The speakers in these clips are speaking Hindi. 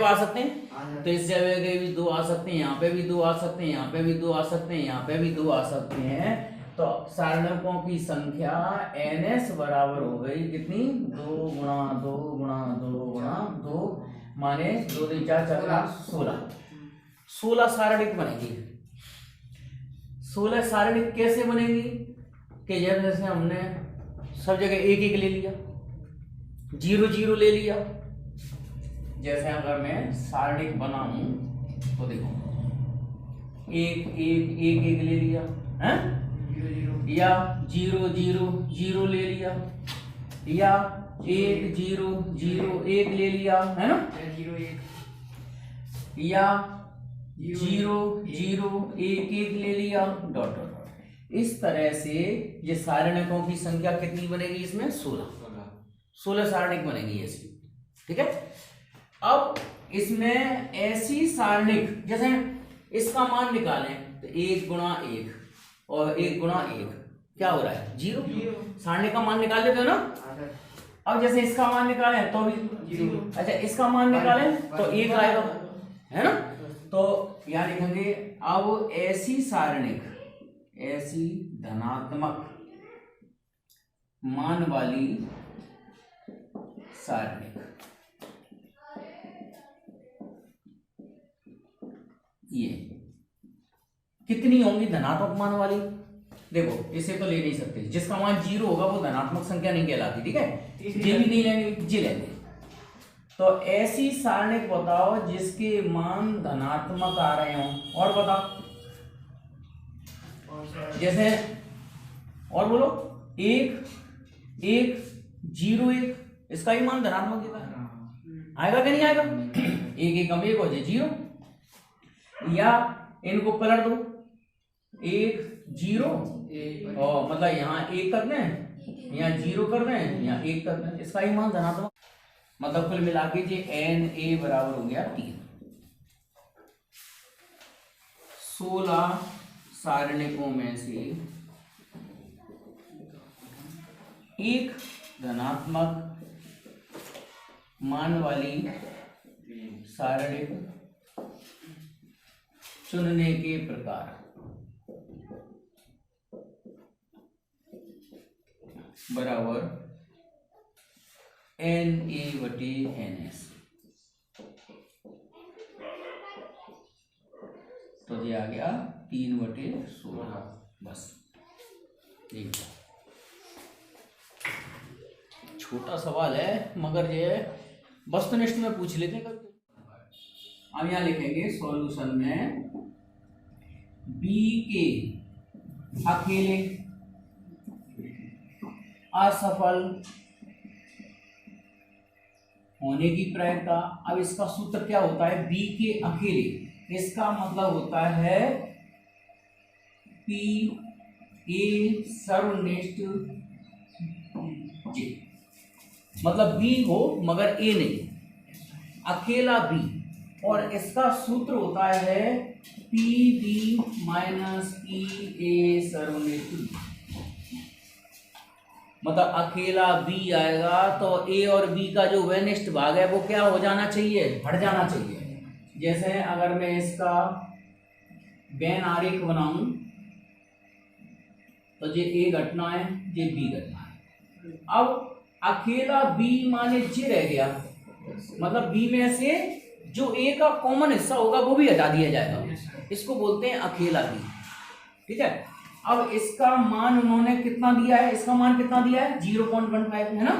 आ सकते हैं, तो इस जगह भी 2 आ सकते हैं, यहाँ पे भी 2 आ सकते हैं, यहाँ पे भी 2 आ सकते हैं, यहाँ पे भी 2 आ सकते हैं। तो सारणकों की संख्या ns बराबर हो गई कितनी, 2 गुणा 2 गुणा 2 गुणा 2 माने 2 2 4 4 16 सारणिक बनेगी। 16 सारणिक कैसे बनेगी कि जैसे हमने सब जगह एक एक ले लिया, 0 0 ले लिया। जैसे अगर मैं सारणिक बनाऊं तो देखो 1 1 1 1 ले लिया है, या 0 0 0 ले लिया, या 1 0 0 1 ले लिया है ना, 0 1, या 0 0 1 1 ले लिया, डॉट डॉट। इस तरह से ये सारणिकों की संख्या कितनी बनेगी इसमें, 16 सारणिक बनेगी ऐसी। ठीक है, अब इसमें ऐसी सारणिक जैसे इसका मान निकालें तो 1 गुणा 1 और 1 गुणा 1 क्या हो रहा है, 0। सारणिक का मान निकाल लेते हो ना। अब जैसे इसका मान निकालें तो भी 0। अच्छा, इसका मान निकालें तो 1 आएगा है ना। तो यहाँ लिखेंगे अब ऐसी सारणिक, ऐसी धनात्मक मान वाली सारणिक ये कितनी होंगी धनात्मक मान वाली। देखो इसे तो ले नहीं सकते, जिसका मान 0 होगा वो धनात्मक संख्या नहीं कहलाती। ठीक है, ये भी नहीं लेंगे, जी लेंगे। तो ऐसी सारणिक बताओ जिसके मान धनात्मक आ रहे हो। और बताओ जैसे, और बोलो 1 1 0 1, इसका ही मान धनात्मक देता आएगा कि नहीं आएगा। 1 1 कम 1 हो जाए 0, या इनको पलट दो 1 0 और मतलब यहाँ 1 कर दें, यहाँ 0 कर दें, यहाँ 1 कर दें, इसका ही मान धनात्मक। मतलब कुल मिला के जे Na बराबर हो गया 3। 16 सारणिकों में से एक धनात्मक मान वाली सारणिक चुनने के प्रकार बराबर Na/Ns। तो ये आ गया 3/16। बस ठीक है, छोटा सवाल है मगर ये वस्तुनिष्ठ में पूछ लेते हैं कभी। अब यहां लिखेंगे सॉल्यूशन में बी के अकेले असफल होने की प्रायिकता। अब इसका सूत्र क्या होता है, बी के अकेले, इसका मतलब होता है पी ए सर्वनिष्ठ जे, मतलब बी हो मगर ए नहीं, अकेला बी। और इसका सूत्र होता है P B minus P A सर्वनिष्ठ बी। मतलब अकेला बी आएगा तो ए और बी का जो वनिष्ठ भाग है वो क्या हो जाना चाहिए, हट जाना चाहिए। जैसे अगर मैं इसका वेन आरेख बनाऊं तो ये ए घटना है, ये बी घटना है। अब अकेला बी माने जे रह गया, मतलब बी में से जो ए का कॉमन हिस्सा होगा वो भी हटा दिया जाएगा, इसको बोलते हैं अकेला बी। ठीक है, अब इसका मान उन्होंने कितना दिया है, इसका मान कितना दिया है 0.15 है ना।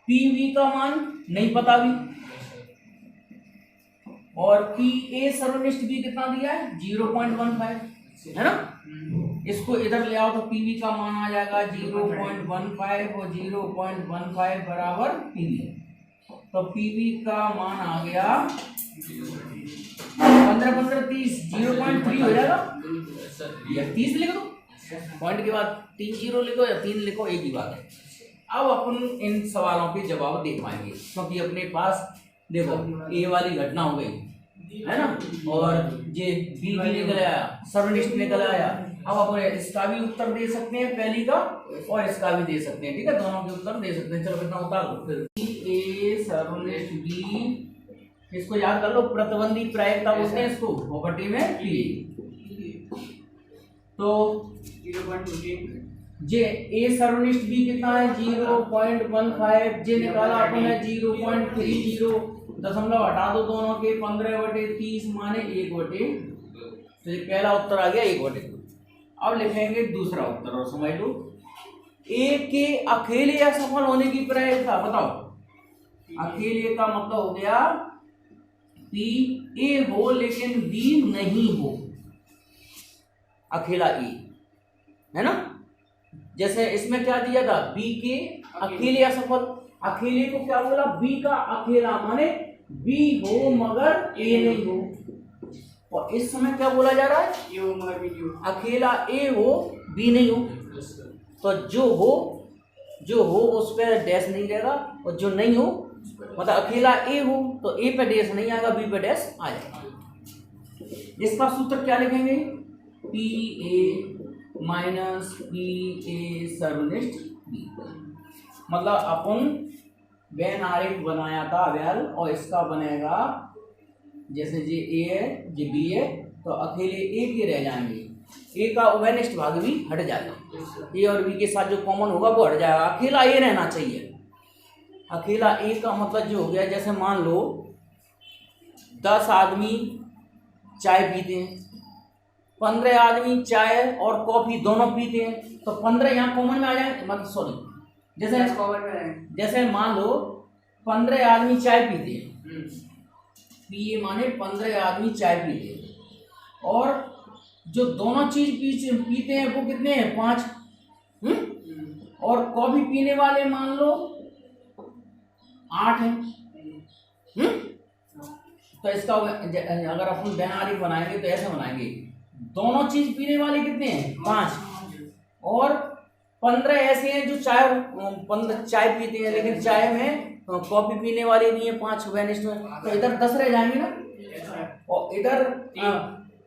पीवी का मान नहीं पता भी, और पी ए सर्वनिष्ठ भी कितना दिया है 0.15 है ना। इसको इधर ले आओ तो पीवी का मान आ जाएगा 0.15 और 0.15 बराबर पीवी। तो पीवी का मान आ गया 15 15 30, 0.3 हो जाएगा, या 30 लिख दो, पॉइंट के बाद 3 0 लिखो या 3 लिखो, एक ही बात है। अब अपन इन सवालों के जवाब दे पाएंगे क्योंकि अपने पास देखो ए वाली घटना हो गई है ना, और ये बी भी निकल आया, सर्वनिष्ठ निकल आया। अब अपन इसका भी उत्तर दे सकते हैं पहली का, और इसका भी दे सकते हैं। ठीक है, दोनों के उत्तर दे सकते हैं। चलो कितना उतार दो फिर। ए सर्वनिष्ठ बी, इसको याद कर लो, प्रतिबंधी प्रायिकता बोलते हैं इसको प्रॉपर्टी में पी। तो 0.28 जे ए सर्वनिष्ठ बी कितना है 0.15, जे निकाला अपन है 0.30, दशमलव हटा दो दोनों के, 15/30 माने 1/, तो ये पहला उत्तर आ गया 1/2। अब लिखेंगे दूसरा उत्तर और समझ लो। ए के अकेले असफल होने की प्रायिकता बताओ। अकेले का मतलब हो गया पी ए हो लेकिन बी नहीं हो, अकेला ए है ना। जैसे इसमें क्या दिया था, बी के अकेले असफल, अकेले को क्या बोला, बी का अकेला माने बी हो मगर ए नहीं हो। और इस समय क्या बोला जा रहा है, ए हो मगर बी नहीं हो, अकेला ए हो बी नहीं हो। तो जो हो उस पर डैश नहीं रहेगा, और जो नहीं हो मतलब अकेला ए हो तो ए पे डैश नहीं आएगा, बी पे डैश आ जाएगा। इसका सूत्र क्या लिखेंगे, P A minus P A सर्वनिष्ठ बी। मतलब अपन वेन आरेख बनाया था वेल, और इसका बनेगा जैसे जे ए है जे बी है तो अकेले ए के रह जाएंगे, ए का वेनिष्ठ भाग भी हट जाएगा, ए और बी के साथ जो कॉमन होगा वो हट जाएगा, अकेला ए रहना चाहिए। अकेला ए का मतलब जो हो गया, जैसे मान लो 10 आदमी चाय पीते हैं, 15 आदमी चाय और कॉफी दोनों पीते हैं, तो 15 यहाँ कॉमन में आ जाए, मतलब सॉरी जैसे मान लो 15 आदमी चाय पीते हैं, पिए माने 15 आदमी चाय पीते हैं, और जो दोनों चीज पीते हैं वो कितने हैं 5, और कॉफी पीने वाले मान लो 8 हैं। तो इसका अगर अपन वेन आरेख बनाएंगे तो ऐसे बनाएंगे, दोनों चीज पीने वाले कितने हैं 5, और 15 ऐसे हैं जो चाय पीते हैं लेकिन चाय में कॉफी पीने वाले नहीं है 5 वेनिस्ट में, तो इधर 10 रह जाएंगे ना, और इधर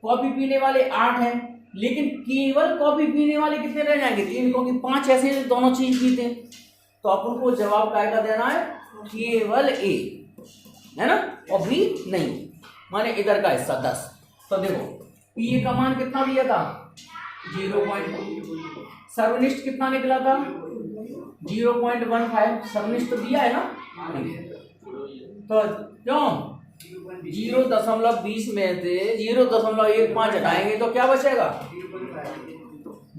कॉफी पीने वाले 8 हैं, लेकिन केवल कॉफी पीने वाले कितने रह जाएंगे 3, क्योंकि 5 ऐसे हैं जो दोनों चीज पीते हैं। तो अपन को जवाब काय का देना है, केवल ए है ना, और बी नहीं, माने इधर का हिस्सा 10। तो देखो पी ए का मान कितना दिया था 0.2, सर्वनिष्ठ कितना निकला था 0.15, सर्वनिष्ठ तो दिया है ना, तो क्यों 0.20 में से 0.15 हटाएंगे तो क्या बचेगा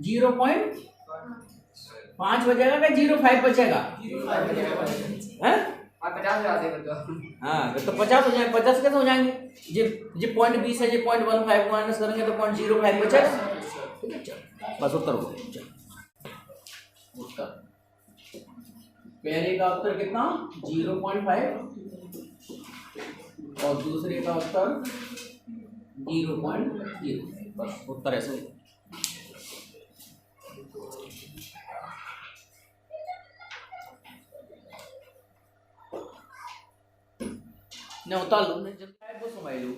0.5 बचेगा क्या 0.5 बचेगा, हैं 50 तो 50 हो जाएंगे, 50 कैसे हो जाएंगे, जी 0.20 है, जी 0.15 माइनस करेंगे तो 0.05 बचेगा। ठीक है, चल बस उत्तर हो गया। उत्तर पहले का उत्तर कितना 0.5 और दूसरे का उत्तर 0.0, बस उत्तर ऐसे ही। वो समझ लो,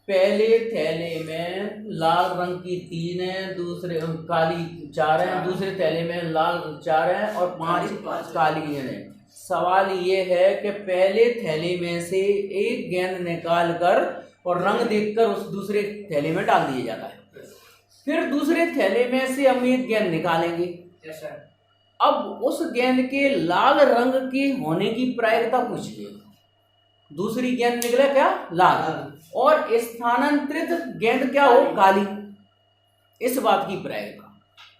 पहले थैले में लाल रंग की 3 है, दूसरे काली 4 है, दूसरे थैले में लाल 4 है और 5 काली है। सवाल ये है कि पहले थैले में से एक गेंद निकाल कर और रंग देखकर उस दूसरे थैले में डाल दिया जाता है, फिर दूसरे थैले में से हम एक गेंद निकालेंगे। अब उस गेंद के लाल रंग के होने की प्रायिकता पूछिए। दूसरी गेंद निकले क्या लाल, और स्थानांतरित गेंद क्या हो काली, इस बात की प्रायिकता।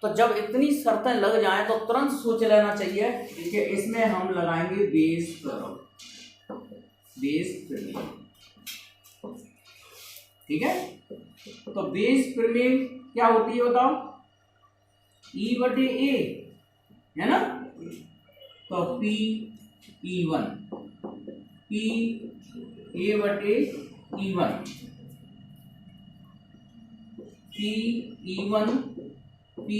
तो जब इतनी शर्तें लग जाएं तो तुरंत सोच लेना चाहिए कि इसमें हम लगाएंगे बेस प्रमेय। ठीक है, तो बेस प्रमेय क्या होती है बताओ, E/A है ना, तो P/E1 P/A/E1 P/E1 P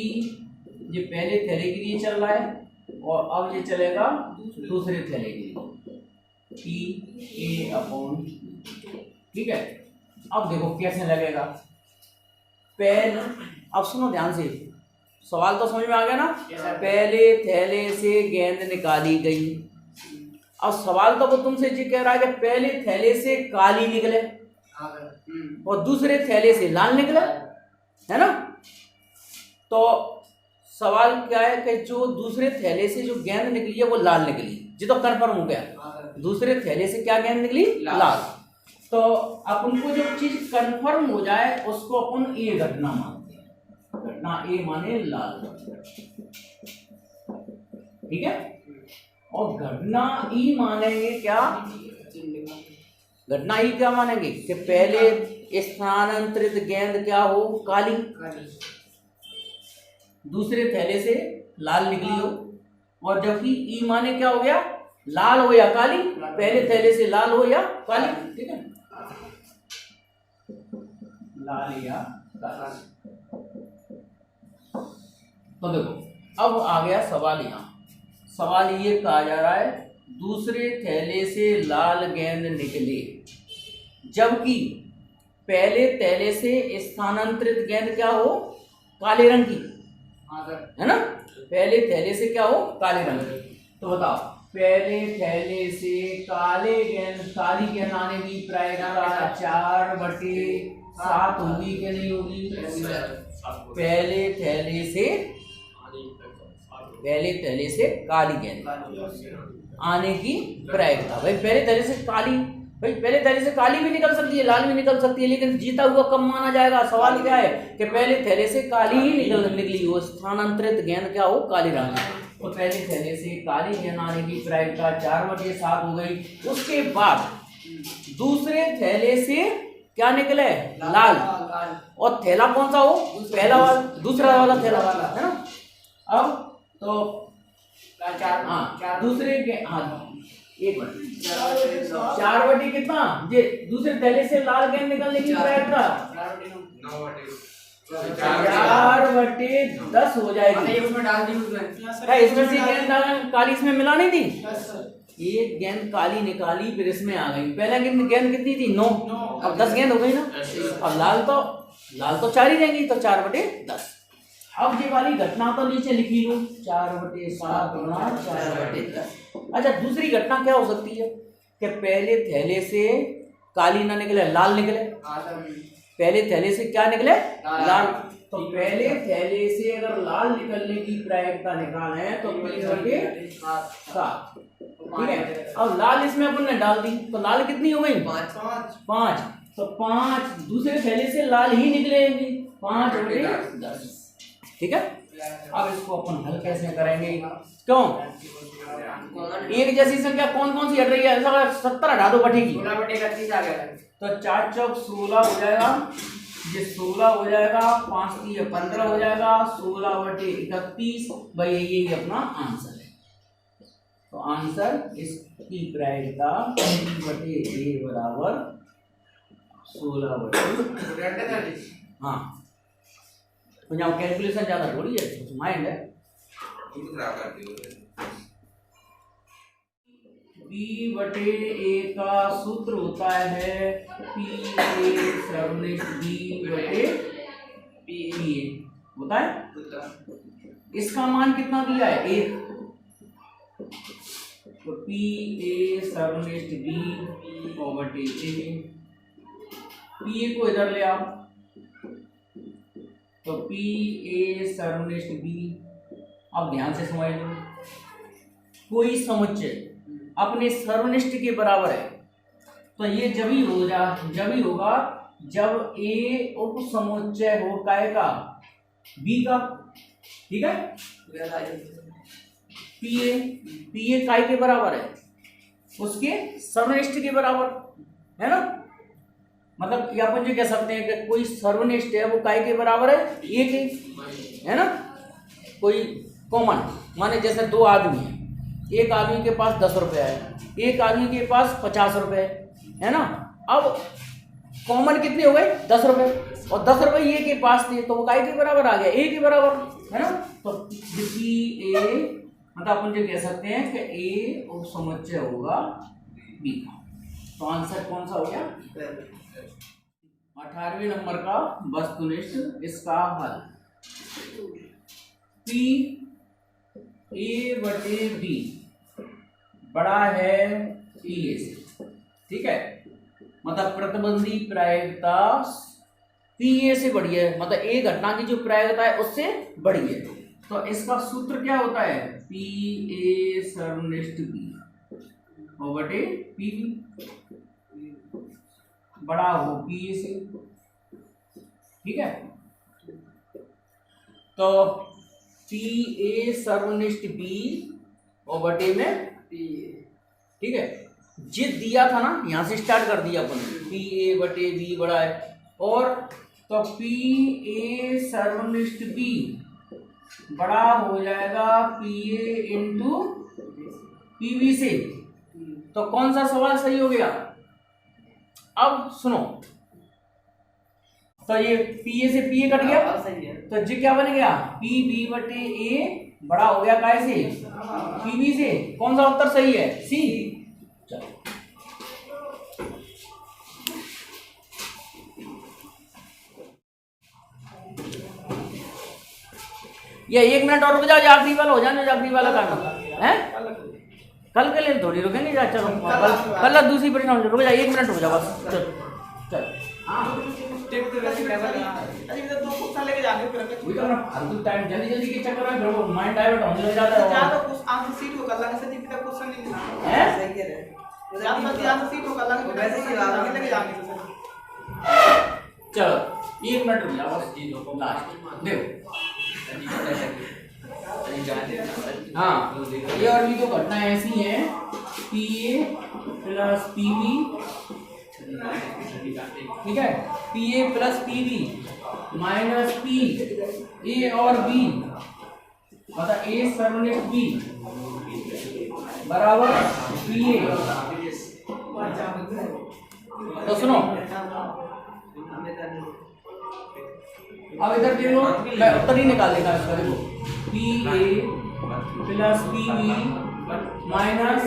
ये पहले थैले के लिए चल रहा है और अब ये चलेगा दूसरे थैले के लिए P/A/E। ठीक है, अब देखो कैसे लगेगा। पहले अब सुनो ध्यान से, सवाल तो समझ में आ गया ना। पहले थैले से गेंद निकाली गई, अब सवाल तो वो तुमसे ये कह रहा है कि पहले थैले से काली निकले और दूसरे थैले से लाल निकले, है ना। तो सवाल क्या है कि जो दूसरे थैले से जो गेंद निकली है वो लाल निकली, ये तो कन्फर्म हो गया। दूसरे थैले से क्या गेंद निकली? लाल। तो अपन को जो चीज कन्फर्म हो जाए उसको अपन ए घटना मानते हैं। घटना ए माने लाल, ठीक है। और घटना ई मानेंगे क्या? घटना ई क्या मानेंगे कि पहले स्थानांतरित गेंद क्या हो? काली, दूसरे थैले से लाल निकली हो। और जबकि ई माने क्या हो गया? लाल हो या काली, पहले थैले से लाल हो या काली, ठीक है, लाल या काली। तो देखो अब आ गया सवाल। यहाँ सवाल ये कहा जा रहा है दूसरे थैले से लाल गेंद निकले जबकि पहले थैले से स्थानांतरित गेंद क्या हो? काले रंग की, है ना। पहले थैले से क्या हो? काले रंग की। तो बताओ पहले थैले से काली गेंद आने की प्रायिकता 4/7 होगी कि नहीं होगी? पहले थैले से काली गेंद आने की प्रायिकता, भाई पहले थैले से काली, भाई पहले थैले से काली भी निकल सकती है, लाल भी निकल सकती है, लेकिन जीता हुआ कब माना जाएगा? सवाल क्या है कि पहले थैले से काली ही निकली हो, स्थानांतरित गेंद क्या हो? काली रंग। तो पहले थैले से काली गेंद आने की प्रायिकता 4/7 हो गई। उसके बाद दूसरे थैले से क्या निकले? लाल। और थैला कौन सा हो? पहला वाला, दूसरा वाला थैला, है ना। अब तो दूसरे के एक 4/, कितना ये दूसरे थैले से लाल गेंद निकलने की प्रायिकता 4/10 हो जाएगी। इसमें से गेंद काली इसमें मिला नहीं थी, एक गेंद काली निकाली फिर इसमें आ गई। पहला गेंद कितनी थी? 9, अब 10 गेंद हो गई ना। अब लाल तो 4 ही रहेंगी, तो 4/10। अब ये वाली घटना तो नीचे लिखी लो 4/7 गुणा 4/10। अच्छा दूसरी घटना क्या हो सकती है कि पहले थैले से काली ना निकले, लाल निकले। पहले थैले से क्या निकले? लाल। तो पहले थैले से अगर लाल निकलने की प्रायिकता निकाले तो 3/7, ठीक है। अब लाल इसमें अपन ने डाल दी तो लाल कितनी हो गई? 5। तो 5 दूसरे थैले से लाल ही निकलेंगी, 5/10, ठीक है। अब इसको अपन हल कैसे करेंगे? क्यों एक जैसी संख्या कौन कौन सी हट रही है? 70 हटा दो बटेगी, 16/31 आ गया। तो 4 चौक 16 हो जाएगा, ये 16 हो जाएगा, 5 3 15 हो जाएगा, 16/31। भाई यही अपना आंसर है। तो आंसर इसकी प्रायिकता 3/a बराबर 16/, हाँ। तो यहाँ कैलकुलेशन ज्यादा थोड़ी है, कुछ माइंड है। B/A का सूत्र होता है PA सर्वनिष्ठ B/PA होता है। इसका मान कितना दिया है? 1। तो PA सर्वनिष्ठ B/A, PA को इधर ले आओ, तो PA सर्वनिष्ठ B। अब ध्यान से समझ लो, कोई समुच्चय अपने सर्वनिष्ठ के बराबर है तो ये जब ही होगा जब A उप समुच्चय हो काय का? B का, ठीक है। PA काय के बराबर है? उसके सर्वनिष्ठ के बराबर, है ना। मतलब ये अपन जो कह सकते हैं कि कोई सर्वनिष्ठ है वो काय के बराबर है? A के, है ना। कोई कॉमन माने जैसे 2 आदमी है, एक आदमी के पास 10 रुपये है, एक आदमी के पास 50 रुपये है ना। अब कॉमन कितने हो गए? 10 रुपये, और 10 रुपये ये के पास थे तो वो काय के बराबर आ गया? A के बराबर, है ना। तो A मतलब अपन जो कह सकते हैं कि A उप समुच्चय होगा B का। तो आंसर कौन सा हो गया? 18वें नंबर का वस्तुनिष्ठ इसका हल PA/B बड़ा है पी ए से, ठीक है, मतलब प्रतिबंधी प्रायिकता पी ए से बड़ी है, मतलब ए घटना की जो प्रायिकता है उससे बड़ी है। तो इसका सूत्र क्या होता है, पी ए सर्वनिष्ठ बी बटे पी बी, बड़ा हो पी ए से, ठीक है। तो पी ए सर्वनिष्ठ बी और बटे में पी ए, ठीक है। जित दिया था ना, यहां से स्टार्ट कर दिया अपन, पी ए बटे बी बड़ा है, और तो पी ए सर्वनिष्ठ बी बड़ा हो जाएगा P A into P B से। तो कौन सा सवाल सही हो गया? अब सुनो, तो ये पी ए से पी ए कट गया, तो जी क्या बन गया, पी बी बटे ए बड़ा हो गया काय से, पी बी से। कौन सा उत्तर सही है? सी। चलो ये 1 मिनट और रुक जाओ, आखिरी वाला हो जाने, आखिरी वाला काम है, कल के लिए थोड़ी रुकेंगे। चलो कल दूसरी परिणाम रुक जाओ, 1 मिनट रुक जाओ बस। चलो चल टाइम जल्दी जल्दी के चक्कर में फिर माइंड डाइवर्ट होने लग जाता है। ज्यादा कुछ आंसर सीट को कर लाने से जितना क्वेश्चन नहीं लिखना है, सही कह रहे हैं, ज्यादा आंसर सीट को कर लाने वैसे ही लगे जाने से। चलो 1 मिनट रुक जाओ बस, लास्ट देखो। हाँ, ये और भी तो घटनाएं ऐसी हैं, P A plus P B, ठीक है, P A plus P B minus P A और बी, मतलब ए सर्वनिष्ठ बी बराबर पी ए। तो सुनो, अब इधर देखो, मैं उत्तर ही निकाल देगा इसका। देखो P A plus P B minus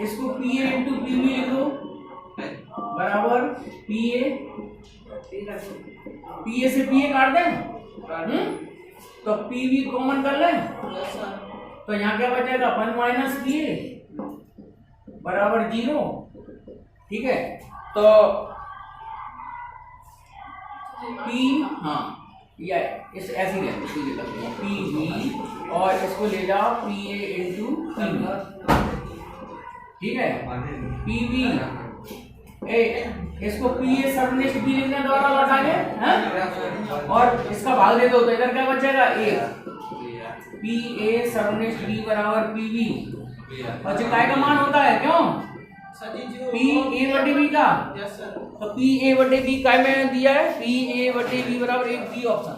इसको P A into P B लिख दो बराबर पी ए से पी ए काट दें, तो पी बी कॉमन कर लें, तो यहाँ क्या बचेगा, 1 माइनस पी ए बराबर 0, ठीक है। तो पी, हाँ या इस ऐसी रहती पी बी और इसको ले जाओ P A into P B, ठीक है। पी बी इसको पी ए सर्वनिष्ठ बी लिखने द्वारा लौटा के, और इसका भाग दे दो, तो इधर क्या बचेगा, ए पी ए सर्वनिष्ठ बी बराबर पी बी, और काय का मान होता है, क्यों, पी ए बटे बी का। तो पी ए बटे बी काय में दिया है, पी ए बटे बी बराबर 1 बी ऑप्शन।